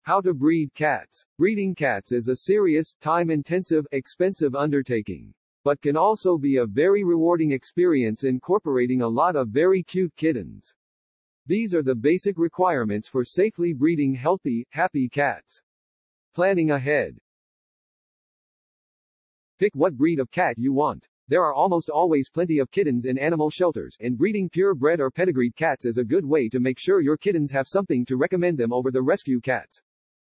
How to breed cats. Breeding cats is a serious, time-intensive, expensive undertaking, but can also be a very rewarding experience incorporating a lot of very cute kittens. These are the basic requirements for safely breeding healthy, happy cats. Planning ahead. Pick what breed of cat you want. There are almost always plenty of kittens in animal shelters, and breeding purebred or pedigreed cats is a good way to make sure your kittens have something to recommend them over the rescue cats.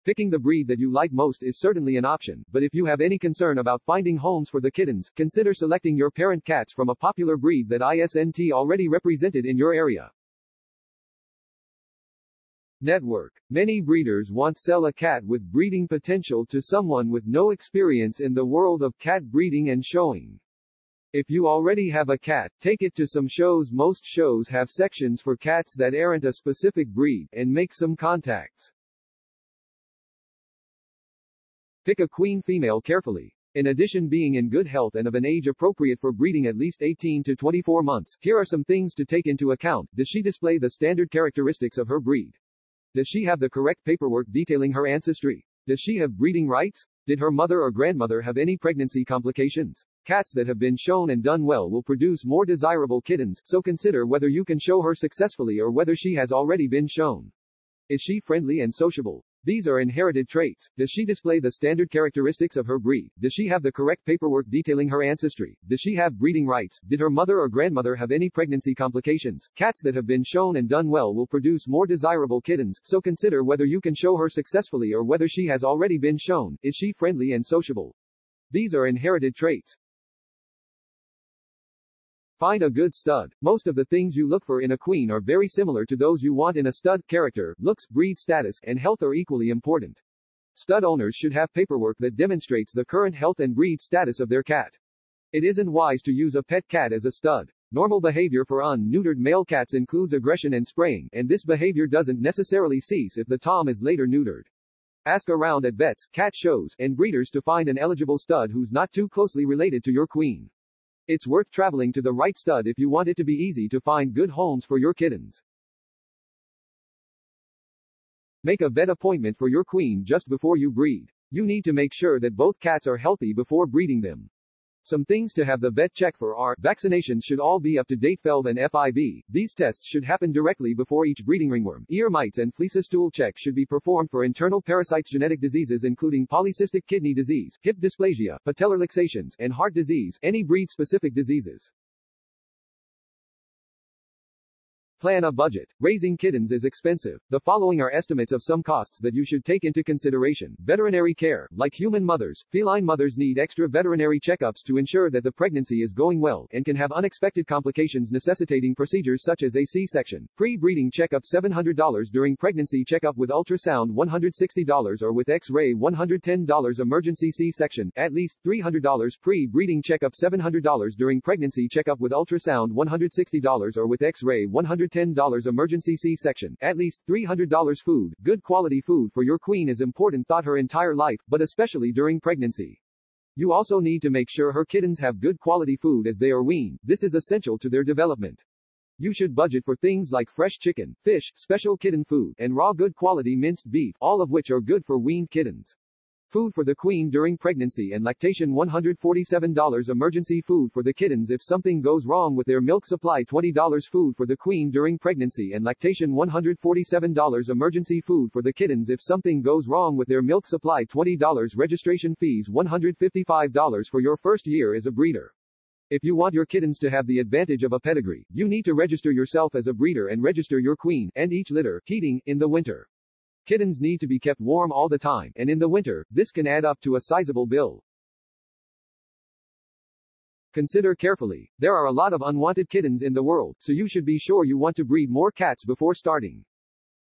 Picking the breed that you like most is certainly an option, but if you have any concern about finding homes for the kittens, consider selecting your parent cats from a popular breed that isn't already represented in your area. Network. Many breeders want to sell a cat with breeding potential to someone with no experience in the world of cat breeding and showing. If you already have a cat, take it to some shows. Most shows have sections for cats that aren't a specific breed, and make some contacts. Pick a queen female carefully. In addition being in good health and of an age appropriate for breeding at least 18 to 24 months, here are some things to take into account. Does she display the standard characteristics of her breed? Does she have the correct paperwork detailing her ancestry? Does she have breeding rights? Did her mother or grandmother have any pregnancy complications? Cats that have been shown and done well will produce more desirable kittens, so consider whether you can show her successfully or whether she has already been shown. Is she friendly and sociable? These are inherited traits. Does she display the standard characteristics of her breed? Does she have the correct paperwork detailing her ancestry? Does she have breeding rights? Did her mother or grandmother have any pregnancy complications? Cats that have been shown and done well will produce more desirable kittens, so consider whether you can show her successfully or whether she has already been shown. Is she friendly and sociable? These are inherited traits. Find a good stud. Most of the things you look for in a queen are very similar to those you want in a stud. Character, looks, breed status, and health are equally important. Stud owners should have paperwork that demonstrates the current health and breed status of their cat. It isn't wise to use a pet cat as a stud. Normal behavior for unneutered male cats includes aggression and spraying, and this behavior doesn't necessarily cease if the tom is later neutered. Ask around at vets, cat shows, and breeders to find an eligible stud who's not too closely related to your queen. It's worth traveling to the right stud if you want it to be easy to find good homes for your kittens. Make a vet appointment for your queen just before you breed. You need to make sure that both cats are healthy before breeding them. Some things to have the vet check for are, vaccinations should all be up to date. FELV and FIV. These tests should happen directly before each breeding. Ringworm, ear mites and fleece stool check should be performed for internal parasites. Genetic diseases including polycystic kidney disease, hip dysplasia, patellar luxations, and heart disease, any breed-specific diseases. Plan a budget. Raising kittens is expensive. The following are estimates of some costs that you should take into consideration. Veterinary care. Like human mothers, feline mothers need extra veterinary checkups to ensure that the pregnancy is going well, and can have unexpected complications necessitating procedures such as a C-section. Pre-breeding checkup $700 during pregnancy. Checkup with ultrasound $160 or with X-ray $110. Emergency C-section, at least $300. Pre-breeding checkup $700 during pregnancy. Checkup with ultrasound $160 or with X-ray $110. Emergency C-section, at least $300. Food. Good quality food for your queen is important throughout her entire life, but especially during pregnancy. You also need to make sure her kittens have good quality food as they are weaned. This is essential to their development. You should budget for things like fresh chicken, fish, special kitten food, and raw good quality minced beef, all of which are good for weaned kittens. Food for the queen during pregnancy and lactation $147. Emergency food for the kittens if something goes wrong with their milk supply $20. Food for the queen during pregnancy and lactation $147. Emergency food for the kittens if something goes wrong with their milk supply $20. Registration fees $155 for your first year as a breeder. If you want your kittens to have the advantage of a pedigree, you need to register yourself as a breeder and register your queen, and each litter, heating, in the winter. Kittens need to be kept warm all the time, and in the winter, this can add up to a sizable bill. Consider carefully. There are a lot of unwanted kittens in the world, so you should be sure you want to breed more cats before starting.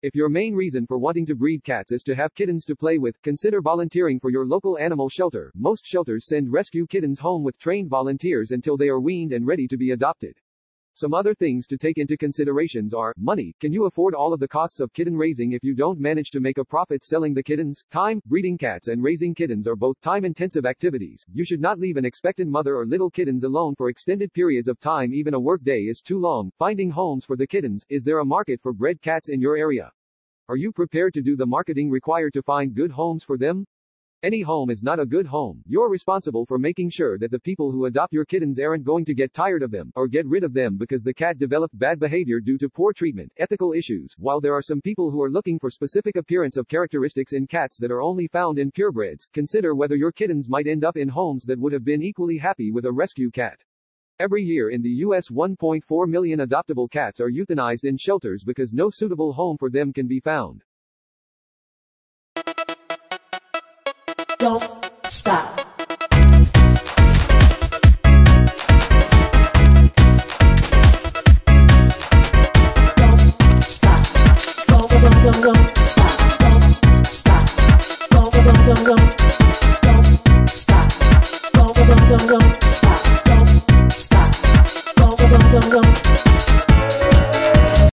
If your main reason for wanting to breed cats is to have kittens to play with, consider volunteering for your local animal shelter. Most shelters send rescue kittens home with trained volunteers until they are weaned and ready to be adopted. Some other things to take into considerations are, money. Can you afford all of the costs of kitten raising if you don't manage to make a profit selling the kittens? Time. Breeding cats and raising kittens are both time-intensive activities. You should not leave an expectant mother or little kittens alone for extended periods of time. Even a work day is too long. Finding homes for the kittens. Is there a market for bred cats in your area? Are you prepared to do the marketing required to find good homes for them? Any home is not a good home. You're responsible for making sure that the people who adopt your kittens aren't going to get tired of them, or get rid of them because the cat developed bad behavior due to poor treatment, ethical issues. While there are some people who are looking for specific appearance of characteristics in cats that are only found in purebreds, consider whether your kittens might end up in homes that would have been equally happy with a rescue cat. Every year in the U.S., 1.4 million adoptable cats are euthanized in shelters because no suitable home for them can be found. Don't stop.